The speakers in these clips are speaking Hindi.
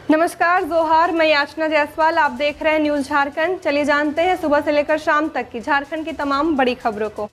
नमस्कार, जोहार। मैं याचना जायसवाल, आप देख रहे हैं न्यूज झारखंड। चलिए जानते हैं सुबह से लेकर शाम तक की झारखंड की तमाम बड़ी खबरों को।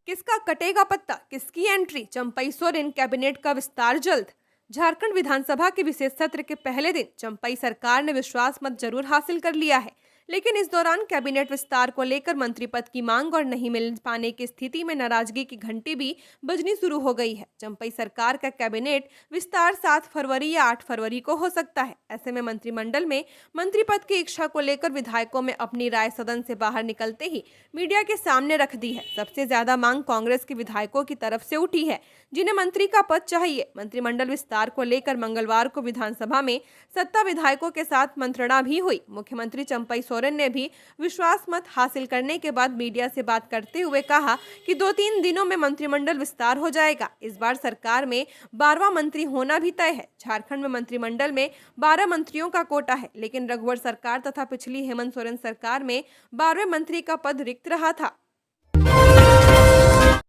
किसका कटेगा पत्ता, किसकी एंट्री, चंपई सोरेन, कैबिनेट का विस्तार जल्द। झारखंड विधानसभा के विशेष सत्र के पहले दिन चंपई सरकार ने विश्वास मत जरूर हासिल कर लिया है, लेकिन इस दौरान कैबिनेट विस्तार को लेकर मंत्री पद की मांग और नहीं मिल पाने की स्थिति में नाराजगी की घंटी भी बजनी शुरू हो गई है। चंपई सरकार का कैबिनेट विस्तार 7 फरवरी या 8 फरवरी को हो सकता है। ऐसे में मंत्रिमंडल में मंत्री पद की इच्छा को लेकर विधायकों में अपनी राय सदन से बाहर निकलते ही मीडिया के सामने रख दी है। सबसे ज्यादा मांग कांग्रेस के विधायकों की तरफ से उठी है, जिन्हें मंत्री का पद चाहिए। मंत्रिमंडल विस्तार को लेकर मंगलवार को विधानसभा में सत्ता विधायकों के साथ मंत्रणा भी हुई। मुख्यमंत्री चंपई सोरेन ने भी विश्वास मत हासिल करने के बाद मीडिया से बात करते हुए कहा कि 2-3 दिनों में मंत्रिमंडल विस्तार हो जाएगा। इस बार सरकार में 12वां मंत्री होना भी तय है। झारखंड में मंत्रिमंडल में 12 मंत्रियों का कोटा है, लेकिन रघुवर सरकार तथा पिछली हेमंत सोरेन सरकार में 12वें मंत्री का पद रिक्त रहा था।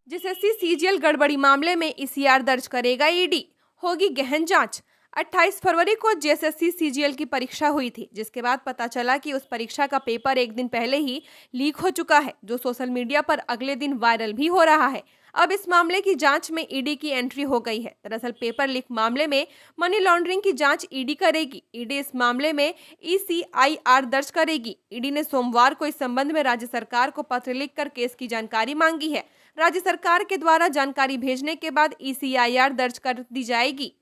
जेएसएससी सीजीएल गड़बड़ी मामले में ईसीआर दर्ज करेगा ईडी, होगी गहन जांच। 28 फरवरी को जेएसएससी सीजीएल की परीक्षा हुई थी, जिसके बाद पता चला कि उस परीक्षा का पेपर एक दिन पहले ही लीक हो चुका है, जो सोशल मीडिया पर अगले दिन वायरल भी हो रहा है। अब इस मामले की जांच में ईडी की एंट्री हो गई है। दरअसल पेपर लीक मामले में मनी लॉन्ड्रिंग की जांच ईडी करेगी। ईडी इस मामले में ईसीआईआर दर्ज करेगी। ईडी ने सोमवार को इस संबंध में राज्य सरकार को पत्र लिखकर केस की जानकारी मांगी है। राज्य सरकार के द्वारा जानकारी भेजने के बाद ईसीआईआर दर्ज कर दी जाएगी।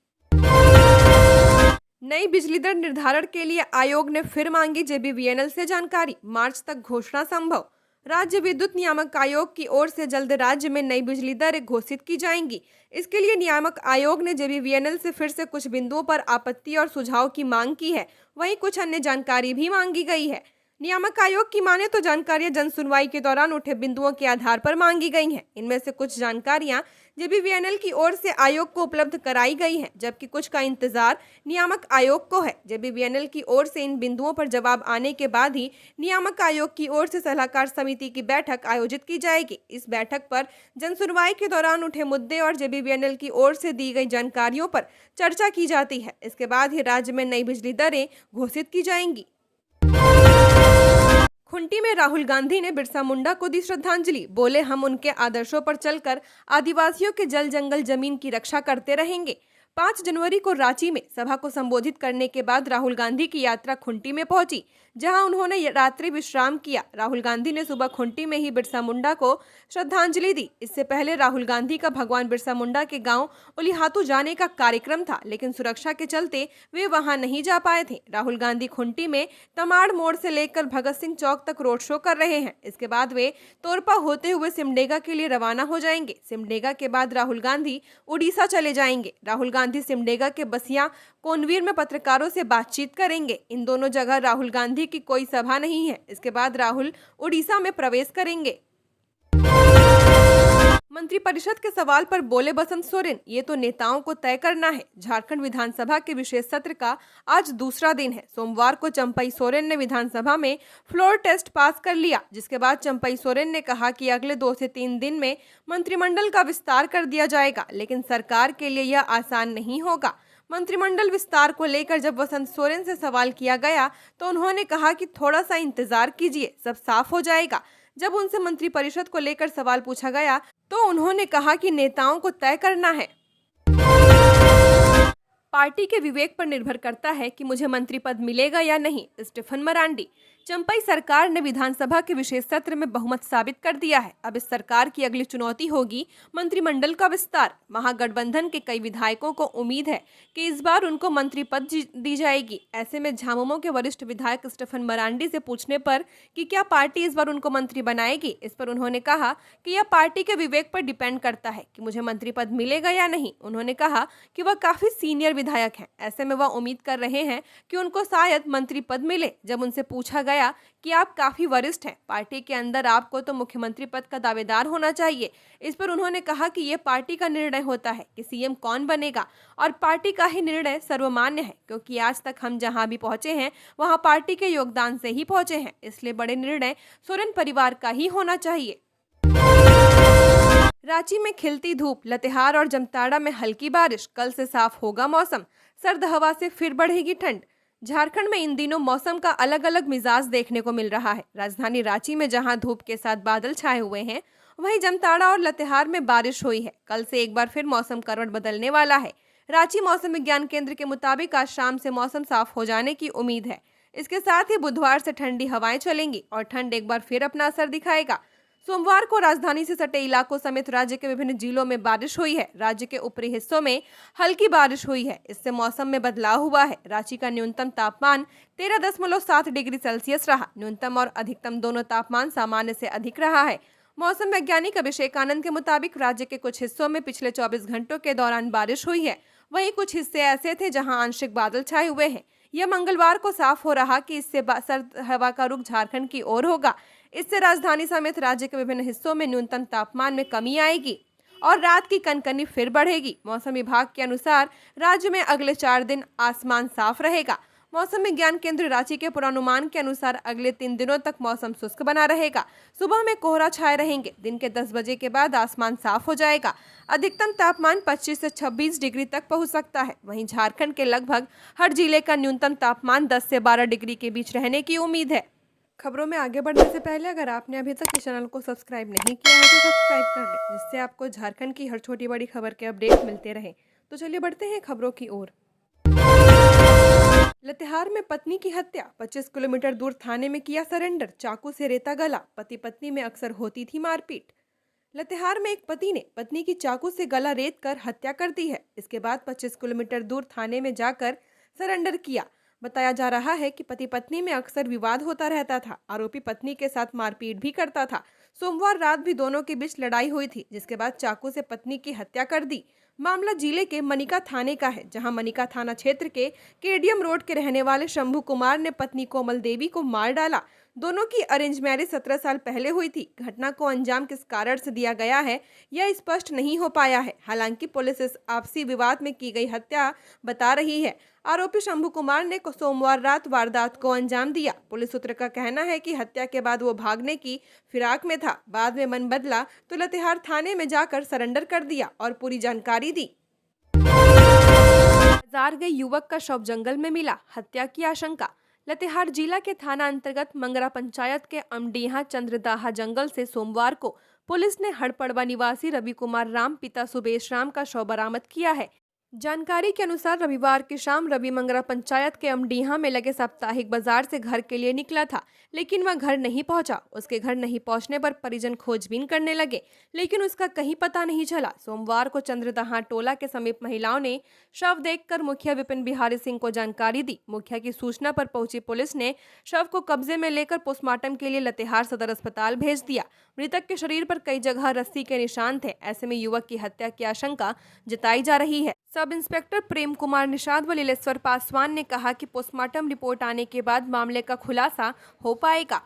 नई बिजली दर निर्धारण के लिए आयोग ने फिर मांगी जेबीवीएनएल से जानकारी, मार्च तक घोषणा संभव। राज्य विद्युत नियामक आयोग की ओर से जल्द राज्य में नई बिजली दरें घोषित की जाएंगी। इसके लिए नियामक आयोग ने जेबीवीएनएल से फिर से कुछ बिंदुओं पर आपत्ति और सुझाव की मांग की है। वहीं कुछ अन्य जानकारी भी मांगी गई है। नियामक आयोग की माने तो जानकारियां जन सुनवाई के दौरान उठे बिंदुओं के आधार पर मांगी गई हैं। इनमें से कुछ जानकारियां जेबीवीएनएल की ओर से आयोग को उपलब्ध कराई गई हैं, जबकि कुछ का इंतजार नियामक आयोग को है। जेबीवीएनएल की ओर से इन बिंदुओं पर जवाब आने के बाद ही नियामक आयोग की ओर से सलाहकार समिति की बैठक आयोजित की जाएगी। इस बैठक पर जन सुनवाई के दौरान उठे मुद्दे और जेबीवीएनएल की ओर से दी गई जानकारियों पर चर्चा की जाती है। इसके बाद ही राज्य में नई बिजली दरें घोषित की जाएंगी। खुंटी में राहुल गांधी ने बिरसा मुंडा को दी श्रद्धांजलि, बोले हम उनके आदर्शों पर चलकर आदिवासियों के जल जंगल जमीन की रक्षा करते रहेंगे। 5 जनवरी को रांची में सभा को संबोधित करने के बाद राहुल गांधी की यात्रा खुंटी में पहुंची, जहां उन्होंने रात्रि विश्राम किया। राहुल गांधी ने सुबह खुंटी में ही बिरसा मुंडा को श्रद्धांजलि दी। इससे पहले राहुल गांधी का भगवान बिरसा मुंडा के गांव उलिहातू जाने का कार्यक्रम था, लेकिन सुरक्षा के चलते वे वहां नहीं जा पाए थे। राहुल गांधी खुंटी में तमाड़ मोड़ से लेकर भगत सिंह चौक तक रोड शो कर रहे हैं। इसके बाद वे तोरपा होते हुए सिमडेगा के लिए रवाना हो जाएंगे। सिमडेगा के बाद राहुल गांधी उड़ीसा चले जाएंगे। राहुल गांधी सिमडेगा के बसिया कोनवीर में पत्रकारों से बातचीत करेंगे। इन दोनों जगह राहुल गांधी की कोई सभा नहीं है। इसके बाद राहुल उड़ीसा में प्रवेश करेंगे। मंत्रिपरिषद के सवाल पर बोले बसंत सोरेन, ये तो नेताओं को तय करना है। झारखंड विधानसभा के विशेष सत्र का आज दूसरा दिन है। सोमवार को चंपई सोरेन ने विधानसभा में फ्लोर टेस्ट पास कर लिया, जिसके बाद चंपई सोरेन ने कहा कि अगले 2 से 3 दिन में मंत्रिमंडल का विस्तार कर दिया जाएगा, लेकिन सरकार के लिए यह आसान नहीं होगा। मंत्रिमंडल विस्तार को लेकर जब बसंत सोरेन से सवाल किया गया तो उन्होंने कहा कि थोड़ा सा इंतजार कीजिए, सब साफ हो जाएगा। जब उनसे मंत्रिपरिषद को लेकर सवाल पूछा गया तो उन्होंने कहा कि नेताओं को तय करना है। पार्टी के विवेक पर निर्भर करता है कि मुझे मंत्री पद मिलेगा या नहीं, स्टीफन मरांडी। चंपई सरकार ने विधानसभा के विशेष सत्र में बहुमत साबित कर दिया है। अब इस सरकार की अगली चुनौती होगी मंत्रिमंडल का विस्तार। महागठबंधन के कई विधायकों को उम्मीद है कि इस बार उनको मंत्री पद दी जाएगी। ऐसे में झामुमो के वरिष्ठ विधायक स्टीफन मरांडी से पूछने पर कि क्या पार्टी इस बार उनको मंत्री बनाएगी, इस पर उन्होंने कहा कि यह पार्टी के विवेक पर डिपेंड करता है कि मुझे मंत्री पद मिलेगा या नहीं। उन्होंने कहा कि वह काफी सीनियर विधायक हैं, ऐसे में वह उम्मीद कर रहे हैं कि उनको शायद मंत्री पद मिले। जब उनसे पूछा गया कि आप काफी वरिष्ठ हैं, पार्टी के अंदर आपको तो मुख्यमंत्री पद का दावेदार होना चाहिए, इस पर उन्होंने कहा कि यह पार्टी का निर्णय होता है कि सीएम कौन बनेगा और पार्टी का ही निर्णय सर्वमान्य है, क्योंकि आज तक हम जहां भी पहुंचे हैं वहां पार्टी के योगदान से ही पहुंचे हैं, इसलिए बड़े निर्णय सोरेन परिवार का ही होना चाहिए। रांची में खिलती धूप, लातेहार और जामताड़ा में हल्की बारिश, कल से साफ होगा मौसम। सर्द हवा से फिर बढ़ेगी ठंड। झारखंड में इन दिनों मौसम का अलग अलग मिजाज देखने को मिल रहा है। राजधानी रांची में जहां धूप के साथ बादल छाए हुए हैं, वहीं जामताड़ा और लातेहार में बारिश हुई है। कल से एक बार फिर मौसम करवट बदलने वाला है। रांची मौसम विज्ञान केंद्र के मुताबिक आज शाम से मौसम साफ हो जाने की उम्मीद है। इसके साथ ही बुधवार से ठंडी हवाएं चलेंगी और ठंड एक बार फिर अपना असर दिखाएगा। सोमवार को राजधानी से सटे इलाकों समेत राज्य के विभिन्न जिलों में बारिश हुई है। राज्य के ऊपरी हिस्सों में हल्की बारिश हुई है। इससे मौसम में बदलाव हुआ है। रांची का न्यूनतम तापमान 13.7 डिग्री सेल्सियस रहा। न्यूनतम और अधिकतम दोनों तापमान सामान्य से अधिक रहा है। मौसम वैज्ञानिक अभिषेक आनंद के मुताबिक राज्य के कुछ हिस्सों में पिछले 24 घंटों के दौरान बारिश हुई है। वहीं कुछ हिस्से ऐसे थे जहां आंशिक बादल छाए हुए हैं। यह मंगलवार को साफ हो रहा कि इससे सर्द हवा का रुख झारखंड की ओर होगा। इससे राजधानी समेत राज्य के विभिन्न हिस्सों में न्यूनतम तापमान में कमी आएगी और रात की कनकनी फिर बढ़ेगी। मौसम विभाग के अनुसार राज्य में अगले 4 दिन आसमान साफ रहेगा। मौसम विज्ञान केंद्र रांची के पूर्वानुमान के अनुसार अगले 3 दिनों तक मौसम शुष्क बना रहेगा। सुबह में कोहरा छाए रहेंगे। दिन के 10 बजे के बाद आसमान साफ हो जाएगा। अधिकतम तापमान 25 से 26 डिग्री तक पहुंच सकता है। वहीं झारखंड के लगभग हर जिले का न्यूनतम तापमान 10 से 12 डिग्री के बीच रहने की उम्मीद है। खबरों में आगे बढ़ने से पहले अगर आपने अभी तक इस चैनल को सब्सक्राइब नहीं किया है तो सब्सक्राइब कर लें, जिससे आपको झारखंड की हर छोटी बड़ी खबर के अपडेट मिलते रहें। तो चलिए बढ़ते हैं खबरों की ओर। लातेहार में पत्नी की हत्या, 25 किलोमीटर दूर थाने में किया सरेंडर, चाकू से रेता गला। पति पत्नी में अक्सर होती थी मारपीट। लातेहार में एक पति ने पत्नी की चाकू से गला रेत कर हत्या कर दी है। इसके बाद 25 किलोमीटर दूर थाने में जाकर सरेंडर किया। बताया जा रहा है कि पति पत्नी में अक्सर विवाद होता रहता था। आरोपी पत्नी के साथ मारपीट भी करता था। सोमवार रात भी दोनों के बीच लड़ाई हुई थी, जिसके बाद चाकू से पत्नी की हत्या कर दी। मामला जिले के मनिका थाने का है, जहां मनिका थाना क्षेत्र के केडीएम रोड के रहने वाले शंभू कुमार ने पत्नी कोमल देवी को मार डाला। दोनों की अरेंज मैरिज 17 साल पहले हुई थी। घटना को अंजाम किस कारण से दिया गया है यह स्पष्ट नहीं हो पाया है। हालांकि पुलिस इस आपसी विवाद में की गई हत्या बता रही है। आरोपी शंभू कुमार ने सोमवार रात वारदात को अंजाम दिया। पुलिस सूत्र का कहना है कि हत्या के बाद वो भागने की फिराक में था। बाद में मन बदला तो लातेहार थाने में जाकर सरेंडर कर दिया और पूरी जानकारी दी। बाजार गए युवक का शव जंगल में मिला, हत्या की आशंका। लातेहार जिला के थाना अंतर्गत मंगरा पंचायत के अमडीहा चंद्रदाहा जंगल से सोमवार को पुलिस ने हड़पड़वा निवासी रवि कुमार राम पिता सुबेश राम का शव बरामद किया है। जानकारी के अनुसार रविवार की शाम रवि मंगरा पंचायत के अमडीहा में लगे साप्ताहिक बाजार से घर के लिए निकला था, लेकिन वह घर नहीं पहुंचा। उसके घर नहीं पहुंचने पर परिजन खोजबीन करने लगे, लेकिन उसका कहीं पता नहीं चला। सोमवार को चंद्रदहा टोला के समीप महिलाओं ने शव देखकर मुखिया विपिन बिहारी सिंह को जानकारी दी। मुखिया की सूचना पर पहुंची पुलिस ने शव को कब्जे में लेकर पोस्टमार्टम के लिए लातेहार सदर अस्पताल भेज दिया। मृतक के शरीर पर कई जगह रस्सी के निशान थे। ऐसे में युवक की हत्या की आशंका जताई जा रही है। सब इंस्पेक्टर प्रेम कुमार निषाद व लीलेश्वर पासवान ने कहा कि पोस्टमार्टम रिपोर्ट आने के बाद मामले का खुलासा हो पाएगा।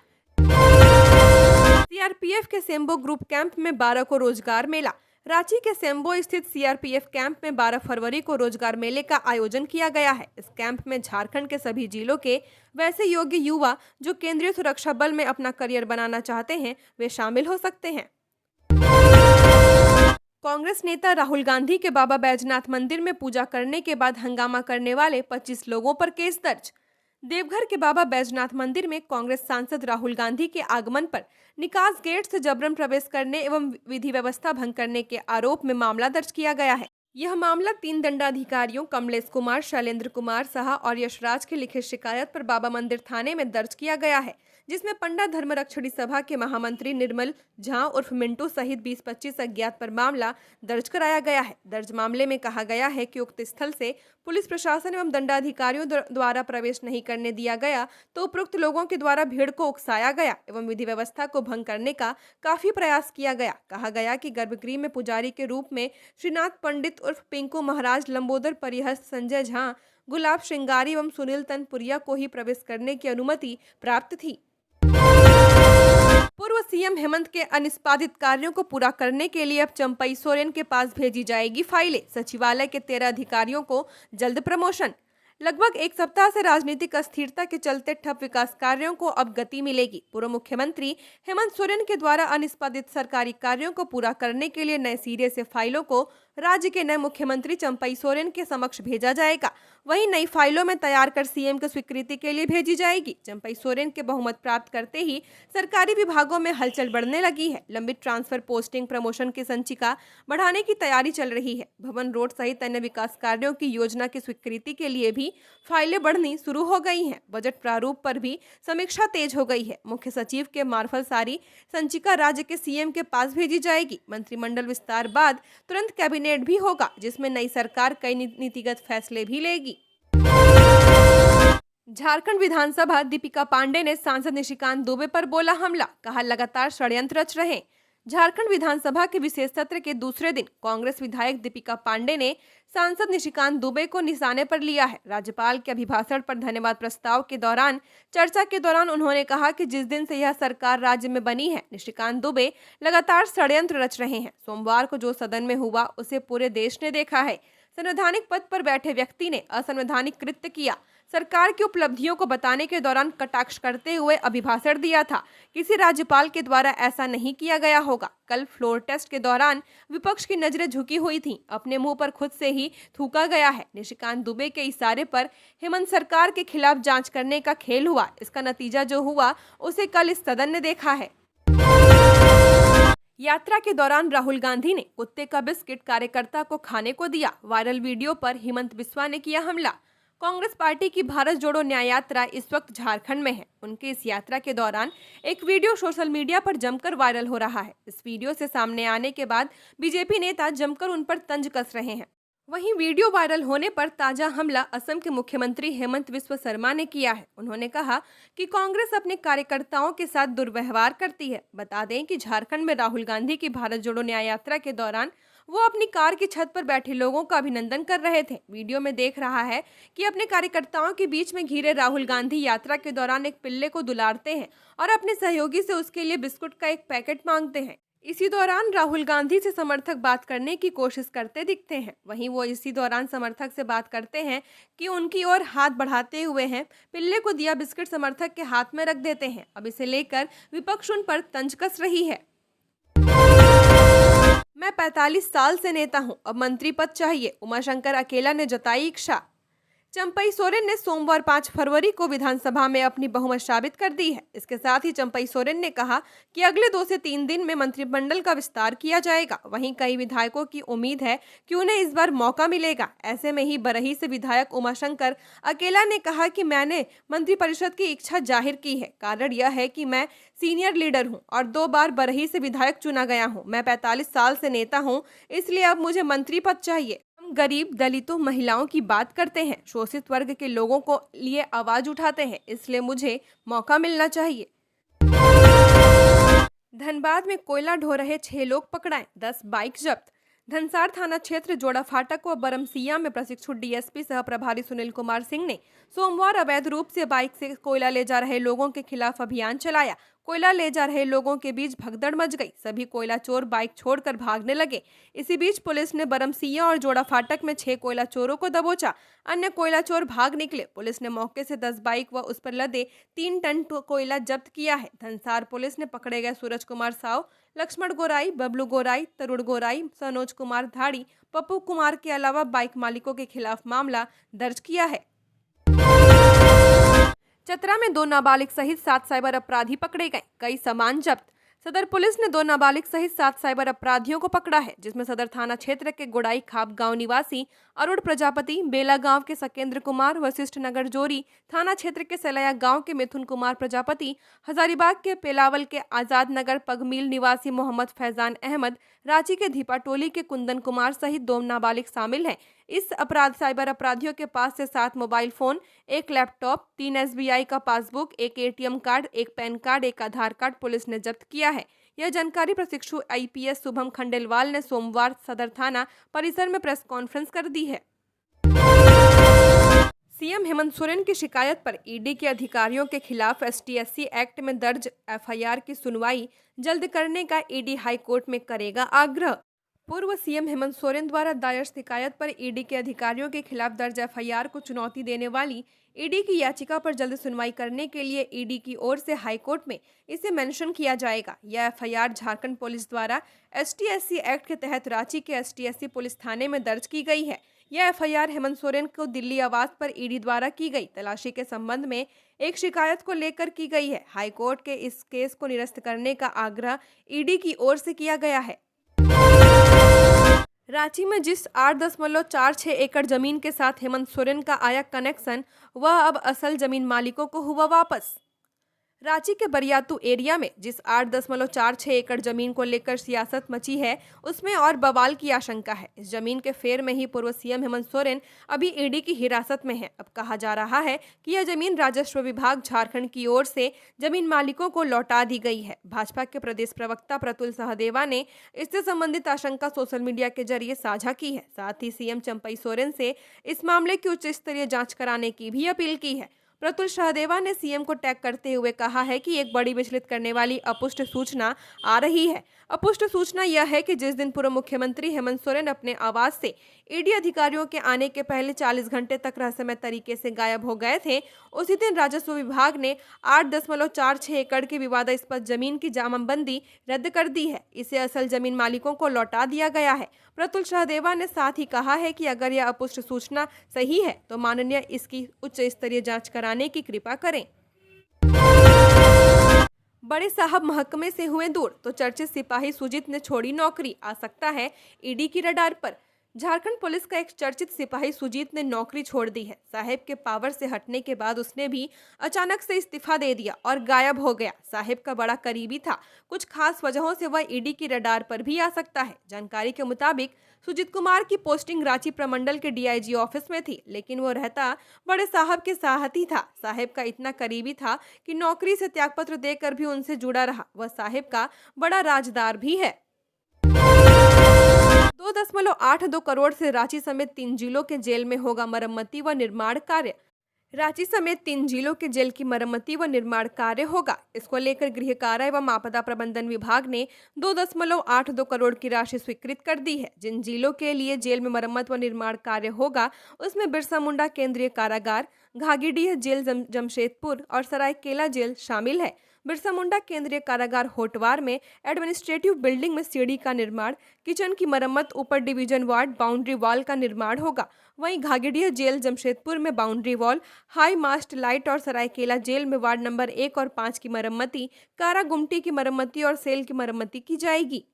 सीआरपीएफ के सेम्बो ग्रुप कैंप में 12 को रोजगार मेला। रांची के सेम्बो स्थित सीआरपीएफ कैंप में 12 फरवरी को रोजगार मेले का आयोजन किया गया है। इस कैंप में झारखंड के सभी जिलों के वैसे योग्य युवा जो केंद्रीय सुरक्षा बल में अपना करियर बनाना चाहते हैं, वे शामिल हो सकते हैं। कांग्रेस नेता राहुल गांधी के बाबा बैजनाथ मंदिर में पूजा करने के बाद हंगामा करने वाले 25 लोगों पर केस दर्ज। देवघर के बाबा बैजनाथ मंदिर में कांग्रेस सांसद राहुल गांधी के आगमन पर निकास गेट से जबरन प्रवेश करने एवं विधि व्यवस्था भंग करने के आरोप में मामला दर्ज किया गया है। यह मामला 3 दंडाधिकारियों कमलेश कुमार, शैलेंद्र कुमार साहा और यशराज की लिखित शिकायत पर बाबा मंदिर थाने में दर्ज किया गया है, जिसमें पंडा धर्मरक्षणी सभा के महामंत्री निर्मल झा उर्फ मिंटू सहित 20-25 अज्ञात पर मामला दर्ज कराया गया है। दर्ज मामले में कहा गया है कि उक्त स्थल से पुलिस प्रशासन एवं दंडाधिकारियों द्वारा प्रवेश नहीं करने दिया गया, तो उपरोक्त लोगों के द्वारा भीड़ को उकसाया गया एवं विधि व्यवस्था को भंग करने का काफी प्रयास किया गया। कहा गया कि गर्भगृह में पुजारी के रूप में श्रीनाथ पंडित उर्फ पिंकू महाराज, लंबोदर परिहस्त, संजय झा, गुलाब श्रृंगारी एवं सुनील तनपुरिया को ही प्रवेश करने की अनुमति प्राप्त थी। पूर्व सीएम हेमंत के अनिष्पादित कार्यों को पूरा करने के लिए अब चंपई सोरेन के पास भेजी जाएगी फाइलें। सचिवालय के 13 अधिकारियों को जल्द प्रमोशन। लगभग एक सप्ताह से राजनीतिक अस्थिरता के चलते ठप विकास कार्यों को अब गति मिलेगी। पूर्व मुख्यमंत्री हेमंत सोरेन के द्वारा अनिष्पादित सरकारी कार्यों को पूरा करने के लिए नए सिरे से फाइलों को राज्य के नए मुख्यमंत्री चंपई सोरेन के समक्ष भेजा जाएगा। वहीं नई फाइलों में तैयार कर सीएम की स्वीकृति के लिए भेजी जाएगी। चंपई सोरेन के बहुमत प्राप्त करते ही सरकारी विभागों में हलचल बढ़ने लगी है। लंबित ट्रांसफर, पोस्टिंग, प्रमोशन की संचिका बढ़ाने की तैयारी चल रही है। भवन रोड सहित अन्य विकास कार्यों की योजना की स्वीकृति के लिए भी फाइलें बढ़नी शुरू हो गई हैं। बजट प्रारूप पर भी समीक्षा तेज हो गई है। मुख्य सचिव के मार्फत सारी संचिका राज्य के सीएम के पास भेजी जाएगी। मंत्रिमंडल विस्तार बाद तुरंत कैबिनेट भी होगा, जिसमें नई सरकार कई नीतिगत फैसले भी लेगी। झारखंड विधानसभा, दीपिका पांडे ने सांसद निशिकांत दुबे पर बोला हमला, कहा लगातार षड्यंत्र रच रहे। झारखंड विधानसभा के विशेष सत्र के दूसरे दिन कांग्रेस विधायक दीपिका पांडे ने सांसद निशिकांत दुबे को निशाने पर लिया है। राज्यपाल के अभिभाषण पर धन्यवाद प्रस्ताव के दौरान चर्चा के दौरान उन्होंने कहा कि जिस दिन से यह सरकार राज्य में बनी है, निशिकांत दुबे लगातार षड्यंत्र रच रहे हैं। सोमवार को जो सदन में हुआ उसे पूरे देश ने देखा है। संवैधानिक पद पर बैठे व्यक्ति ने असंवैधानिक कृत्य किया। सरकार की उपलब्धियों को बताने के दौरान कटाक्ष करते हुए अभिभाषण दिया था। किसी राज्यपाल के द्वारा ऐसा नहीं किया गया होगा। कल फ्लोर टेस्ट के दौरान विपक्ष की नजरें झुकी हुई थीं। अपने मुंह पर खुद से ही थूका गया है। निशिकांत दुबे के इशारे पर हेमंत सरकार के खिलाफ जांच करने का खेल हुआ। इसका नतीजा जो हुआ उसे कल इस सदन ने देखा है। यात्रा के दौरान राहुल गांधी ने कुत्ते का बिस्किट कार्यकर्ता को खाने को दिया। वायरल वीडियो पर हिमंत बिस्वा ने किया हमला। कांग्रेस पार्टी की भारत जोड़ो न्याय यात्रा इस वक्त झारखंड में है। उनकी इस यात्रा के दौरान एक वीडियो सोशल मीडिया पर जमकर वायरल हो रहा है। इस वीडियो से सामने आने के बाद बीजेपी नेता जमकर उन पर तंज कस रहे हैं। वहीं वीडियो वायरल होने पर ताजा हमला असम के मुख्यमंत्री हेमंत बिस्वा शर्मा ने किया है। उन्होंने कहा कि कांग्रेस अपने कार्यकर्ताओं के साथ दुर्व्यवहार करती है। बता दें कि झारखंड में राहुल गांधी की भारत जोड़ो न्याय यात्रा के दौरान वो अपनी कार की छत पर बैठे लोगों का अभिनंदन कर रहे थे। वीडियो में देख रहा है कि अपने कार्यकर्ताओं के बीच में घिरे राहुल गांधी यात्रा के दौरान एक पिल्ले को दुलारते हैं और अपने सहयोगी से उसके लिए बिस्कुट का एक पैकेट मांगते हैं। इसी दौरान राहुल गांधी से समर्थक बात करने की कोशिश करते दिखते हैं। वहीं वो इसी दौरान समर्थक से बात करते हैं कि उनकी ओर हाथ बढ़ाते हुए हैं। पिल्ले को दिया बिस्किट समर्थक के हाथ में रख देते हैं। अब इसे लेकर विपक्ष उन पर तंज कस रही है। मैं 45 साल से नेता हूं, अब मंत्री पद चाहिए, उमाशंकर अकेला ने जताई इच्छा। चंपई सोरेन ने सोमवार 5 फरवरी को विधानसभा में अपनी बहुमत साबित कर दी है। इसके साथ ही चंपई सोरेन ने कहा कि अगले 2 से 3 दिन में मंत्रिमंडल का विस्तार किया जाएगा। वहीं कई विधायकों की उम्मीद है कि उन्हें इस बार मौका मिलेगा। ऐसे में ही बरही से विधायक उमाशंकर अकेला ने कहा कि मैंने मंत्रिपरिषद की इच्छा जाहिर की है। कारण यह है कि मैं सीनियर लीडर हूं और 2 बार बरही से विधायक चुना गया हूं। मैं 45 साल से नेता हूं, इसलिए अब मुझे मंत्री पद चाहिए। गरीब, दलितों, महिलाओं की बात करते हैं, शोषित वर्ग के लोगों को लिए आवाज उठाते हैं, इसलिए मुझे मौका मिलना चाहिए। धनबाद में कोयला ढो रहे 6 लोग पकड़ाए, 10 बाइक जब्त। धनसार थाना क्षेत्र जोड़ा फाटक व बरमसिया में प्रशिक्षु डीएसपी सह प्रभारी सुनील कुमार सिंह ने सोमवार अवैध रूप से बाइक से कोयला ले जा रहे लोगों के खिलाफ अभियान चलाया। कोयला ले जा रहे लोगों के बीच भगदड़ मच गई। सभी कोयला चोर बाइक छोड़कर भागने लगे। इसी बीच पुलिस ने बरमसिया और जोड़ा फाटक में 6 कोयला चोरों को दबोचा। अन्य कोयला चोर भाग निकले। पुलिस ने मौके से 10 बाइक व उस पर लदे 3 टन कोयला जब्त किया है। धनसार पुलिस ने पकड़े गए सूरज कुमार साव, लक्ष्मण गोराई, बबलू गोराई, तरुण गोराई, सनोज कुमार धाड़ी, पप्पू कुमार के अलावा बाइक मालिकों के खिलाफ मामला दर्ज किया है। चतरा में 2 नाबालिग सहित 7 साइबर अपराधी पकड़े गए, कई सामान जब्त। सदर पुलिस ने 2 नाबालिग सहित 7 साइबर अपराधियों को पकड़ा है, जिसमें सदर थाना क्षेत्र के गुड़ाई खाप गांव निवासी अरुण प्रजापति, बेला गांव के सकेंद्र कुमार, वशिष्ठ नगर जोरी थाना क्षेत्र के सलैया गांव के मिथुन कुमार प्रजापति, हजारीबाग के पेलावल के आजाद नगर पगमील निवासी मोहम्मद फैजान अहमद, रांची के धीपा टोली के कुंदन कुमार सहित 2 नाबालिग शामिल हैं। इस साइबर अपराधियों के पास से 7 मोबाइल फोन, 1 लैपटॉप, 3 SBI का passbook, 1 ATM card, 1 pan card, 1 आधार कार्ड पुलिस ने जब्त किया है। यह जानकारी प्रशिक्षु IPS शुभम खंडेलवाल ने सोमवार सदर थाना परिसर में प्रेस कॉन्फ्रेंस कर दी है। सीएम हेमंत सोरेन की शिकायत पर ईडी के अधिकारियों के खिलाफ ST/SC एक्ट में दर्ज FIR की सुनवाई जल्द करने का ईडी हाई कोर्ट में करेगा आग्रह। पूर्व सीएम हेमंत सोरेन द्वारा दायर शिकायत पर ईडी के अधिकारियों के खिलाफ दर्ज FIR को चुनौती देने वाली ईडी की याचिका पर जल्द सुनवाई करने के लिए ईडी की ओर से हाईकोर्ट में इसे मेंशन किया जाएगा। यह FIR झारखंड पुलिस द्वारा ST/SC एक्ट के तहत रांची के ST/SC पुलिस थाने में दर्ज की गई है। यह एफआईआर हेमंत सोरेन को दिल्ली आवास पर ईडी द्वारा की गई तलाशी के संबंध में एक शिकायत को लेकर की गई है। हाईकोर्ट के इस केस को निरस्त करने का आग्रह ईडी की ओर से किया गया है। रांची में जिस 8.46 एकड़ जमीन के साथ हेमंत सोरेन का आया कनेक्शन, वह अब असल जमीन मालिकों को हुआ वापस। रांची के बरियातू एरिया में जिस 8.46 एकड़ जमीन को लेकर सियासत मची है, उसमें और बवाल की आशंका है। इस जमीन के फेर में ही पूर्व सीएम हेमंत सोरेन अभी ईडी की हिरासत में है। अब कहा जा रहा है कि यह जमीन राजस्व विभाग झारखंड की ओर से जमीन मालिकों को लौटा दी गई है। भाजपा के प्रदेश प्रवक्ता प्रतुल सहदेवा ने इससे संबंधित आशंका सोशल मीडिया के जरिए साझा की है। साथ ही सीएम चंपई सोरेन से इस मामले की उच्च स्तरीय जांच कराने की भी अपील की है। प्रतुल सहदेवा ने सीएम को टैग करते हुए कहा है कि एक बड़ी विचलित करने वाली अपुष्ट सूचना आ रही है। अपुष्ट सूचना यह है कि जिस दिन पूर्व मुख्यमंत्री हेमंत सोरेन अपने आवास से ईडी अधिकारियों के आने के पहले 40 घंटे तक रहस्यमय तरीके से गायब हो गए थे, उसी दिन राजस्व विभाग ने 8.46 एकड़ की विवादास्पद जमीन की जमाबंदी रद्द कर दी है। इसे असल जमीन मालिकों को लौटा दिया गया है। प्रतुल सहदेवा ने साथ ही कहा है कि अगर यह अपुष्ट सूचना सही है तो माननीय इसकी उच्च स्तरीय जांच कराने की कृपा करें। बड़े साहब महकमे से हुए दूर तो चर्चित सिपाही सुजीत ने छोड़ी नौकरी, आ सकता है ईडी की रडार पर। झारखंड पुलिस का एक चर्चित सिपाही सुजीत ने नौकरी छोड़ दी है। साहेब के पावर से हटने के बाद उसने भी अचानक से इस्तीफा दे दिया और गायब हो गया। साहेब का बड़ा करीबी था, कुछ खास वजहों से वह ईडी की रडार पर भी आ सकता है। जानकारी के मुताबिक सुजीत कुमार की पोस्टिंग रांची प्रमंडल के डीआईजी ऑफिस में थी, लेकिन वो रहता बड़े साहब के साथ ही था। साहेब का इतना करीबी था कि नौकरी से त्यागपत्र देकर भी उनसे जुड़ा रहा। वह साहेब का बड़ा राजदार भी है। 2.82 करोड़ से रांची समेत 3 जिलों के जेल में होगा मरम्मती व निर्माण कार्य। रांची समेत 3 जिलों के जेल की मरम्मती व निर्माण कार्य होगा। इसको लेकर गृह कारा एवं आपदा प्रबंधन विभाग ने 2.82 करोड़ की राशि स्वीकृत कर दी है। जिन जिलों के लिए जेल में मरम्मत व निर्माण कार्य होगा, उसमें बिरसा मुंडा केंद्रीय कारागार, घागीडीह जेल जमशेदपुर और सरायकेला जेल शामिल है। बिरसा मुंडा केंद्रीय कारागार होटवार में एडमिनिस्ट्रेटिव बिल्डिंग में सीढ़ी का निर्माण, किचन की मरम्मत, ऊपर डिवीजन वार्ड, बाउंड्री वॉल का निर्माण होगा। वहीं घागीडीह जेल जमशेदपुर में boundary wall, high mast light और सरायकेला जेल में वार्ड नंबर 1 और 5 की मरम्मती, कारा गुमटी की मरम्मती और सेल की मरम्मती की जाएगी।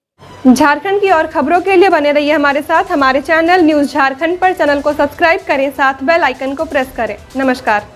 झारखंड की और खबरों के लिए बने रहिए हमारे साथ। हमारे चैनल न्यूज झारखंड पर चैनल को सब्सक्राइब करें, साथ बेल आइकन को प्रेस करें। नमस्कार।